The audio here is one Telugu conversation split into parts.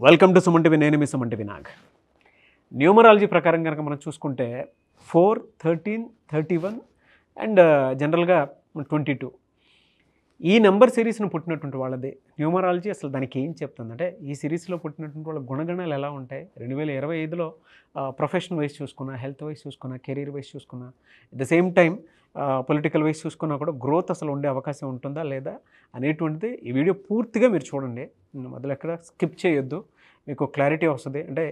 Welcome to Suman TV. నేను మీ సుమన్ టీవీ నాగ్. న్యూమరాలజీ ప్రకారం కనుక మనం చూసుకుంటే 4, 13, 31 అండ్ జనరల్గా 22 ఈ నెంబర్ సిరీస్ను పుట్టినటువంటి వాళ్ళది న్యూమరాలజీ అసలు దానికి ఏం చెప్తుందంటే, ఈ సిరీస్లో పుట్టినటువంటి వాళ్ళ గుణగణాలు ఎలా ఉంటాయి, 2025లో ప్రొఫెషన్ వైజ్ చూసుకున్నా, హెల్త్ వైజ్ చూసుకున్నా, కెరీర్ వైజ్ చూసుకున్నా, at the same time political wise చూసుకున్నా కూడా గ్రోత్ అసలు ఉండే అవకాశం ఉంటుందా లేదా అనేటువంటిది ఈ వీడియో పూర్తిగా మీరు చూడండి. మొదలు ఎక్కడ స్కిప్ చేయొద్దు, మీకు క్లారిటీ వస్తుంది. అంటే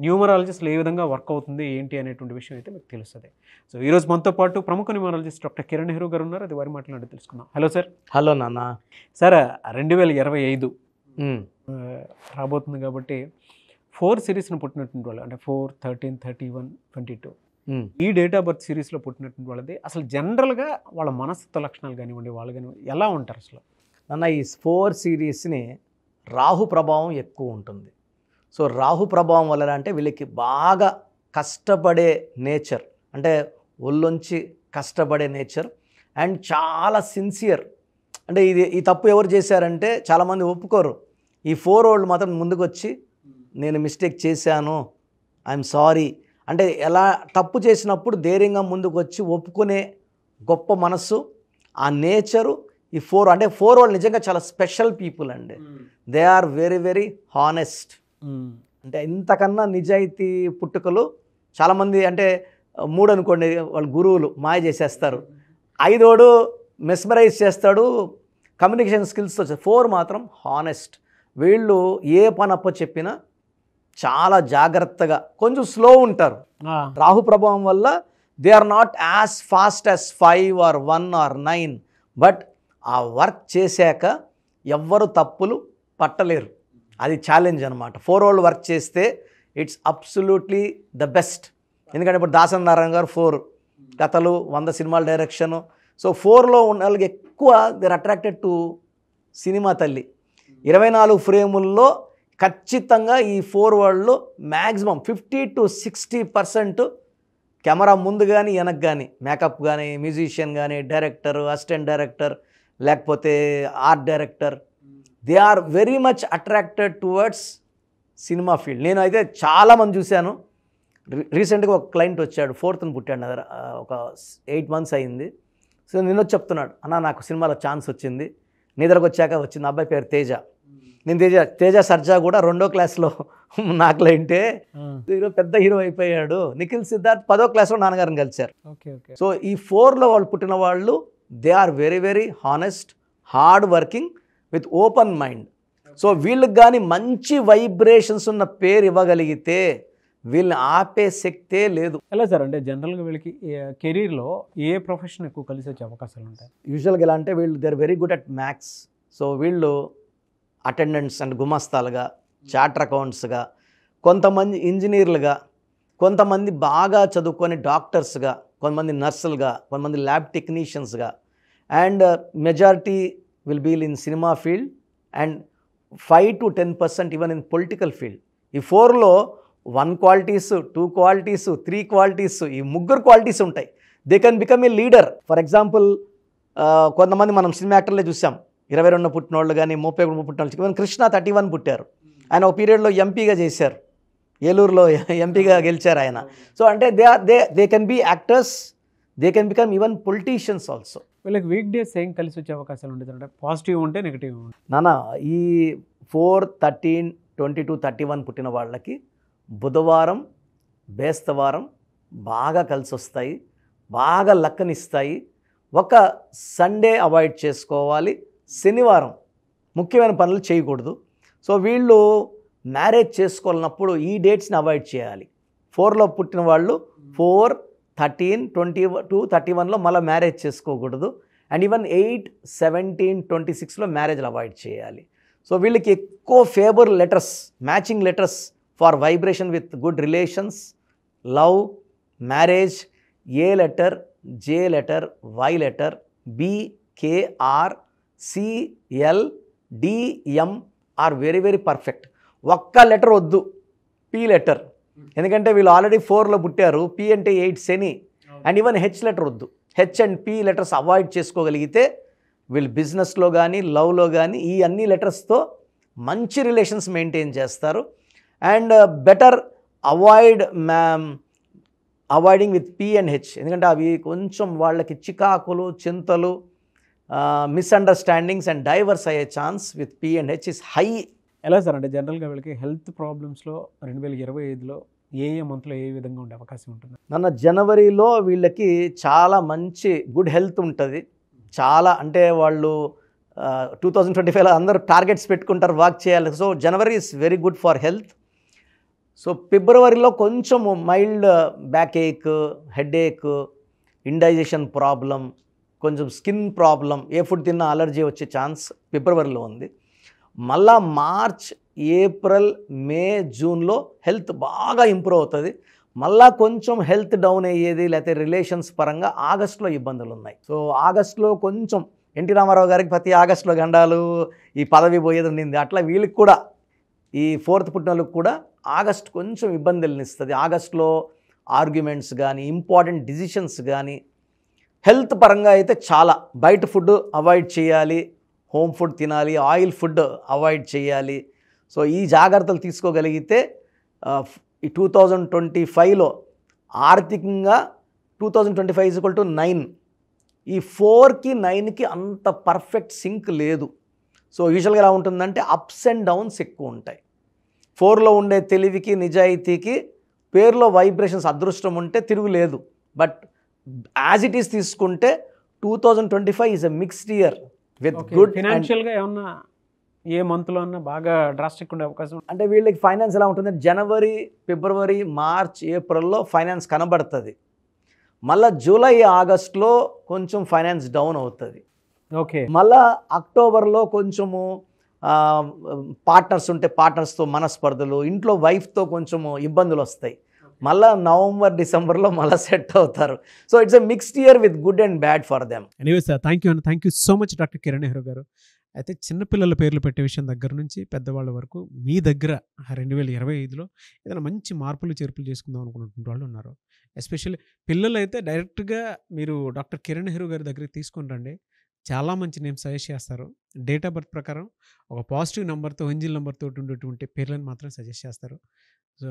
న్యూమరాలజిస్ట్ ఏ విధంగా వర్క్ అవుతుంది ఏంటి అనేటువంటి విషయం అయితే మీకు తెలుస్తుంది. సో ఈరోజు మనతో పాటు ప్రముఖ న్యూమరాలజిస్ట్ డాక్టర్ కిరణ్ నెహ్రూ గారు ఉన్నారు. అది వారి మాట్లాడి తెలుసుకుందాం. Hello sir. హలో నాన్న. సార్ 2025 రాబోతుంది కాబట్టి 4 సిరీస్ను పుట్టినటువంటి వాళ్ళు, అంటే 4, 13, 31, 22 ఈ డేట్ ఆఫ్ బర్త్ సిరీస్లో పుట్టినటువంటి వాళ్ళది అసలు జనరల్గా వాళ్ళ మనస్తత్వ లక్షణాలు కానివ్వండి, వాళ్ళు కానివ్వండి ఎలా ఉంటారు అసలు? నాన్న, ఈ 4 సిరీస్ని రాహు ప్రభావం ఎక్కువ ఉంటుంది. సో రాహు ప్రభావం వల్ల అంటే వీళ్ళకి బాగా కష్టపడే నేచర్, అంటే ఒళ్ళొంచి కష్టపడే నేచర్ అండ్ చాలా సిన్సియర్. అంటే ఈ తప్పు ఎవరు చేశారంటే చాలామంది ఒప్పుకోరు. ఈ 4 వాళ్ళు మాత్రం ముందుకు వచ్చి నేను మిస్టేక్ చేశాను, ఐఎమ్ సారీ అంటే ఎలా తప్పు చేసినప్పుడు ధైర్యంగా ముందుకు వచ్చి ఒప్పుకునే గొప్ప మనస్సు, ఆ నేచరు ఈ 4 అంటే 4 వాళ్ళు నిజంగా చాలా స్పెషల్ పీపుల్ అండి. They are very very honest. అంటే ఇంతకన్నా నిజాయితీ పుట్టుకలు చాలామంది, అంటే 3 అనుకోండి, వాళ్ళు గురువులు మాయ చేసేస్తారు, 5 మెస్మరైజ్ చేస్తాడు, కమ్యూనికేషన్ స్కిల్స్ వచ్చాయి. 4 మాత్రం హానెస్ట్. వీళ్ళు ఏ పని అప్ప చెప్పినా చాలా జాగ్రత్తగా, కొంచెం స్లో ఉంటారు. రాహు ప్రభావం వల్ల they are not as fast as 5 or 1 or 9, but ఆ వర్క్ చేశాక ఎవ్వరు తప్పులు పట్టలేరు. అది ఛాలెంజ్ అనమాట. 4 వాళ్ళు వర్క్ చేస్తే ఇట్స్ అబ్సల్యూట్లీ ద బెస్ట్. ఎందుకంటే ఇప్పుడు దాసరి నారాయణ గారు 4 కథలు, 100 సినిమాల డైరెక్షను. సో 4లో ఉన్న వాళ్ళకి ఎక్కువ దేర్ అట్రాక్టెడ్ టు సినిమా తల్లి. 24 ఫ్రేముల్లో ఖచ్చితంగా ఈ 4 వాళ్ళు మ్యాక్సిమం 50 to 60% కెమెరా ముందు కానీ వెనక్కి కానీ, మేకప్ కానీ, మ్యూజిషియన్ కానీ, డైరెక్టర్, అసిస్టెంట్ డైరెక్టర్, లేకపోతే art director, they are very much attracted towards cinema field. నేను అయితే చాలామంది చూశాను. రీసెంట్గా ఒక క్లయింట్ వచ్చాడు, 4th పుట్టాడు నా దగ్గర, ఒక 8 months అయింది. సో నేను చెప్తున్నాడు, అన్న నాకు సినిమాలో ఛాన్స్ వచ్చింది, నీ దగ్గరకు వచ్చాక వచ్చింది. అబ్బాయి పేరు తేజ. నేను తేజ సర్జా కూడా 2వ క్లాస్లో నా క్లయింటే, పెద్ద హీరో అయిపోయాడు. నిఖిల్ సిద్ధార్థ్ 10వ క్లాస్లో నాన్నగారిని కలిశారు. సో ఈ 4లో వాళ్ళు పుట్టిన వాళ్ళు they are very very honest, hard working with open mind. So వీళ్ళకి కానీ మంచి వైబ్రేషన్స్ ఉన్న పేరు ఇవ్వగలిగితే వీళ్ళని ఆపే శక్తే లేదు. ఎలా సార్, అంటే జనరల్గా వీళ్ళకి కెరీర్లో ఏ ప్రొఫెషన్ ఎక్కువ కలిసి వచ్చే అవకాశాలు ఉంటాయి? యూజువల్గా ఎలా అంటే వీళ్ళు they are very good at maths. So వీళ్ళు అటెండెంట్స్ అండ్ గుమస్తాలుగా, చార్టర్ అకౌంట్స్గా, కొంతమంది ఇంజనీర్లుగా, కొంతమంది బాగా చదువుకొని డాక్టర్స్గా, కొంతమంది నర్సులుగా, కొంతమంది ల్యాబ్ టెక్నీషియన్స్గా, and majority will be in cinema field and 5 to 10% even in political field. ఈ 4లో 1 qualities, 2 qualities, 3 qualities, ఈ 3 qualities ఉంటాయి. They can become a leader. For example కొంతమంది మనం సినిమా యాక్టర్లే చూసాం, 22 పుట్టిన వాళ్ళు కానీ, 31 పుట్టిన వాళ్ళు. ఈవెన్ కృష్ణ 31 పుట్టారు. ఆయన ఒక పీరియడ్లో ఎంపీగా చేశారు, ఏలూరులో ఎంపీగా గెలిచారు ఆయన. సో అంటే they can be actors, they can become even politicians also. వీళ్ళకి వీక్ డేస్ ఏం కలిసి వచ్చే అవకాశాలు ఉంటుంది, అంటే పాజిటివ్ ఉంటే నెగిటివ్ ఉంటే? నాన్న, ఈ 4, 13, 22, 31 పుట్టిన వాళ్ళకి బుధవారం, బేస్తవారం బాగా కలిసి వస్తాయి, బాగా లక్కనిస్తాయి. ఒక సండే అవాయిడ్ చేసుకోవాలి, శనివారం ముఖ్యమైన పనులు చేయకూడదు. సో వీళ్ళు మ్యారేజ్ చేసుకోవాలన్నప్పుడు ఈ డేట్స్ని అవాయిడ్ చేయాలి. 4లో పుట్టిన వాళ్ళు 4, 13, 22, 31లో మళ్ళీ మ్యారేజ్ చేసుకోకూడదు. అండ్ ఈవెన్ 8, 17, 26లో మ్యారేజ్లు అవాయిడ్ చేయాలి. సో వీళ్ళకి ఎక్కువ favour letters, matching letters for vibration with good relations, love, marriage, A letter, J letter, Y letter, B, K, R, C, L, D, M are very very perfect. ఒక్క లెటర్ వద్దు, పి లెటర్. ఎందుకంటే వీళ్ళు ఆల్రెడీ 4లో పుట్టారు, పి అంటే 8 శని. అండ్ ఈవెన్ హెచ్ లెటర్ వద్దు. H and P letters avoid చేసుకోగలిగితే వీళ్ళు బిజినెస్లో కానీ, లవ్లో కానీ ఈ అన్ని లెటర్స్తో మంచి రిలేషన్స్ మెయింటైన్ చేస్తారు. And better avoiding with P&H, ఎందుకంటే అవి కొంచెం వాళ్ళకి చికాకులు, చింతలు, మిస్అండర్స్టాండింగ్స్ అండ్ డైవర్స్ అయ్యే chance with P&H is high. ఎలా సార్ అంటే జనరల్గా వీళ్ళకి హెల్త్ ప్రాబ్లమ్స్లో 2025లో ఏ మంత్లో ఏ విధంగా ఉండే అవకాశం ఉంటుంది? నన్న జనవరిలో వీళ్ళకి చాలా మంచి గుడ్ హెల్త్ ఉంటుంది. చాలా అంటే వాళ్ళు 2025లో అందరూ టార్గెట్స్ పెట్టుకుంటారు, వాక్ చేయాలి. So January is very good for health. So ఫిబ్రవరిలో కొంచెము మైల్డ్ బ్యాక్ ఏక్, హెడ్ ఏక్, ఇండైజెషన్ ప్రాబ్లం, కొంచెం స్కిన్ ప్రాబ్లం, ఏ ఫుడ్ తిన్నా అలర్జీ వచ్చే ఛాన్స్ ఫిబ్రవరిలో ఉంది. మళ్ళా మార్చ్, ఏప్రిల్, మే, జూన్లో హెల్త్ బాగా ఇంప్రూవ్ అవుతుంది. మళ్ళా కొంచెం హెల్త్ డౌన్ అయ్యేది లేకపోతే రిలేషన్స్ పరంగా ఆగస్టులో ఇబ్బందులు ఉన్నాయి. సో ఆగస్టులో కొంచెం ఎన్టీ రామారావు గారికి ప్రతి ఆగస్టులో గండాలు, ఈ పదవి పోయేది ఉండింది. అట్లా వీళ్ళకి కూడా ఈ 4th పుట్టిన వాళ్ళకి కూడా ఆగస్ట్ కొంచెం ఇబ్బందులను ఇస్తుంది. ఆగస్టులో ఆర్గ్యుమెంట్స్ కానీ, ఇంపార్టెంట్ డిసిషన్స్ కానీ, హెల్త్ పరంగా అయితే చాలా బయట ఫుడ్ అవాయిడ్ చేయాలి, హోమ్ ఫుడ్ తినాలి, ఆయిల్ ఫుడ్ అవాయిడ్ చేయాలి. సో ఈ జాగ్రత్తలు తీసుకోగలిగితే ఈ 2025లో ఆర్థికంగా 2025 = 9, ఈ 4కి 9కి అంత పర్ఫెక్ట్ సింక్ లేదు. సో యూజువల్గా ఎలా ఉంటుందంటే అప్స్ అండ్ డౌన్స్ ఎక్కువ ఉంటాయి. 4లో ఉండే తెలివికి, నిజాయితీకి పేరులో వైబ్రేషన్స్ అదృష్టం ఉంటే తిరుగులేదు. బట్ యాజ్ ఇట్ ఈస్ తీసుకుంటే 2025 is a mixed year with good. ఫైనాన్షియల్గా ఏమన్నా ఏ మంత్లో అన్నా బాగా డ్రాస్టిక్ ఉండే అవకాశం అంటే వీళ్ళకి ఫైనాన్స్ ఎలా ఉంటుంది, జనవరి, ఫిబ్రవరి, మార్చ్, ఏప్రిల్లో ఫైనాన్స్ కనబడుతుంది. మళ్ళీ జూలై, ఆగస్టులో కొంచెం ఫైనాన్స్ డౌన్ అవుతుంది. ఓకే. మళ్ళా అక్టోబర్లో కొంచెము పార్ట్నర్స్ ఉంటే పార్ట్నర్స్తో మనస్పర్ధలు, ఇంట్లో వైఫ్తో కొంచెము ఇబ్బందులు వస్తాయి. మళ్ళీ నవంబర్, డిసెంబర్లో మళ్ళీ సెట్ అవుతారు. So it's a mixed year with good and bad for them. Anyway sir, thank you so much doctor Kiran Nehru గారు. అయితే చిన్నపిల్లల పేర్లు పెట్టే విషయం దగ్గర నుంచి పెద్దవాళ్ళ వరకు మీ దగ్గర 2025లో ఏదైనా మంచి మార్పులు చేర్పులు చేసుకుందాం అనుకున్నటువంటి వాళ్ళు ఉన్నారు. ఎస్పెషల్లీ పిల్లలు అయితే డైరెక్ట్గా మీరు డాక్టర్ కిరణ్ నెహ్రూ గారి దగ్గరికి తీసుకొని రండి. చాలా మంచి నేమ్ సజెస్ట్ చేస్తారు. డేట్ ఆఫ్ బర్త్ ప్రకారం ఒక పాజిటివ్ నెంబర్తో, ఏంజిల్ నెంబర్తో ఉండేటువంటి పేర్లను మాత్రం సజెస్ట్ చేస్తారు. సో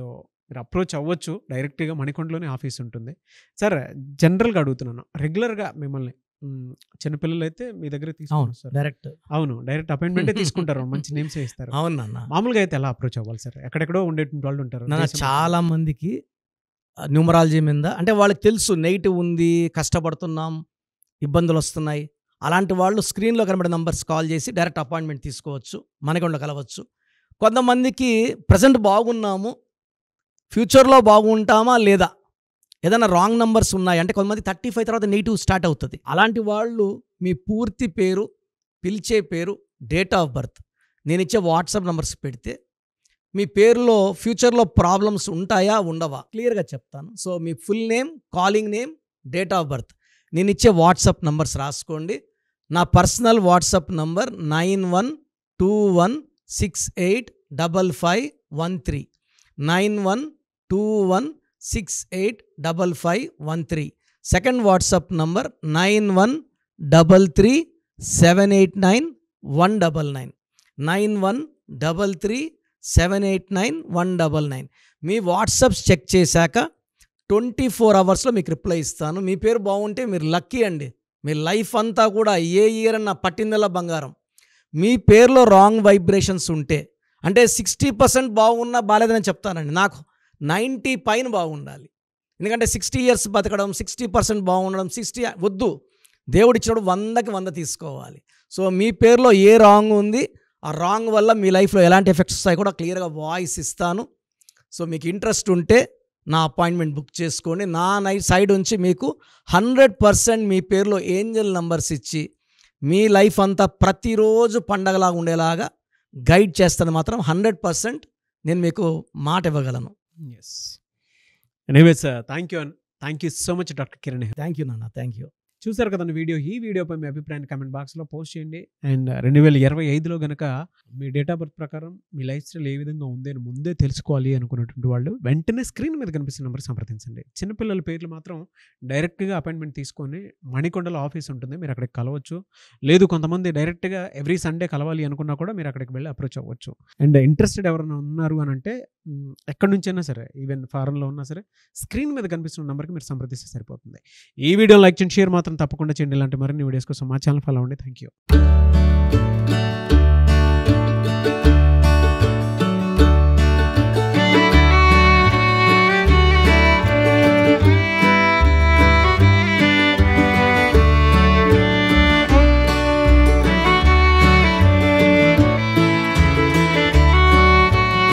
మీరు అప్రోచ్ అవ్వచ్చు. డైరెక్ట్గా మణికొండలోనే ఆఫీస్ ఉంటుంది. సార్ జనరల్గా అడుగుతున్నాను, రెగ్యులర్గా మిమ్మల్ని చిన్నపిల్లలు అయితే మీ దగ్గర తీసుకుంటారు డైరెక్ట్ అపాయింట్మెంటే తీసుకుంటారు, మంచి నేమ్స్ ఇస్తారు. అవునన్నా. మామూలుగా అయితే ఎలా అప్రోచ్ అవ్వాలి సార్? ఎక్కడెక్కడో ఉండేటువంటి వాళ్ళు ఉంటారు. చాలా మందికి న్యూమరాలజీ మీద అంటే వాళ్ళకి తెలుసు నెగిటివ్ ఉంది, కష్టపడుతున్నాం, ఇబ్బందులు వస్తున్నాయి. అలాంటి వాళ్ళు స్క్రీన్లో కనబడే నంబర్స్ కాల్ చేసి డైరెక్ట్ అపాయింట్మెంట్ తీసుకోవచ్చు, మనకొండ కలవచ్చు. కొంతమందికి ప్రజెంట్ బాగున్నాము, ఫ్యూచర్లో బాగుంటామా లేదా, ఏదైనా రాంగ్ నంబర్స్ ఉన్నాయి అంటే కొంతమంది 35 తర్వాత నెగిటివ్ స్టార్ట్ అవుతుంది. అలాంటి వాళ్ళు మీ పూర్తి పేరు, పిలిచే పేరు, డేట్ ఆఫ్ బర్త్, నేను ఇచ్చే వాట్సాప్ నంబర్స్ పెడితే మీ పేరులో ఫ్యూచర్లో ప్రాబ్లమ్స్ ఉంటాయా ఉండవా క్లియర్గా చెప్తాను. So me full name, calling name, date of birth, నేను ఇచ్చే వాట్సాప్ నంబర్స్ రాసుకోండి. నా personal WhatsApp number 9121685513 9121685513. Second WhatsApp number 9133789199 9133789199. మీ వాట్సాప్స్ చెక్ చేశాక 24 అవర్స్లో మీకు రిప్లై ఇస్తాను. మీ పేరు బాగుంటే మీరు లక్కీ అండి. మీ లైఫ్ అంతా కూడా ఏ ఇయర్ అన్న పట్టిందల్లా బంగారం. మీ పేరులో రాంగ్ వైబ్రేషన్స్ ఉంటే అంటే 60% బాగున్నా బాలేదని చెప్తానండి. నాకు 90 పైన బాగుండాలి. ఎందుకంటే 60 years బతకడం, 60% బాగుండడం, 60 వద్దు. దేవుడిచ్చినప్పుడు 100కి 100 తీసుకోవాలి. సో మీ పేరులో ఏ రాంగ్ ఉంది, ఆ రాంగ్ వల్ల మీ లైఫ్లో ఎలాంటి ఎఫెక్ట్స్ వస్తాయి కూడా క్లియర్గా వాయిస్ ఇస్తాను. సో మీకు ఇంట్రెస్ట్ ఉంటే నా అపాయింట్మెంట్ బుక్ చేసుకోండి. నా సైడ్ నుంచి మీకు 100% మీ పేరులో ఏంజల్ నంబర్స్ ఇచ్చి మీ లైఫ్ అంతా ప్రతిరోజు పండగలాగా ఉండేలాగా గైడ్ చేస్తాను. మాత్రం 100% నేను మీకు మాట ఇవ్వగలను. Yes. Anyways thank you so much doctor Kiran. Thank you నాన్న, థ్యాంక్ యూ. చూసారు కదండి వీడియో. ఈ వీడియోపై మీ అభిప్రాయాన్ని కామెంట్ బాక్స్లో పోస్ట్ చేయండి. అండ్ 2025లో కనుక మీ డేట్ ఆఫ్ బర్త్ ప్రకారం మీ లైఫ్ స్టైల్ ఏ విధంగా ఉంది అని ముందే తెలుసుకోవాలి అనుకున్నటువంటి వాళ్ళు వెంటనే స్క్రీన్ మీద కనిపిస్తున్న నెంబర్ సంప్రదించండి. చిన్నపిల్లల పేర్లు మాత్రం డైరెక్ట్గా అపాయింట్మెంట్ తీసుకొని మణికొండలో ఆఫీస్ ఉంటుంది, మీరు అక్కడికి కలవచ్చు. లేదు కొంతమంది డైరెక్ట్గా ఎవ్రీ సండే కలవాలి అనుకున్నా కూడా మీరు అక్కడికి వెళ్ళి అప్రోచ్ అవ్వచ్చు. అండ్ ఇంట్రెస్టెడ్ ఎవరైనా ఉన్నారు అని అంటే ఎక్కడి నుంచైనా సరే, ఈవెన్ ఫారెన్లో ఉన్నా సరే, స్క్రీన్ మీద కనిపిస్తున్న నెంబర్కి మీరు సంప్రదిస్తే సరిపోతుంది. ఈ వీడియో లైక్ చేయండి, షేర్ మాత్రం తప్పకుండా చేయండి. ఇలాంటి మరిన్ని వీడియోస్ కోసం మా ఛానల్ ఫాలో అవ్వండి. Thank you.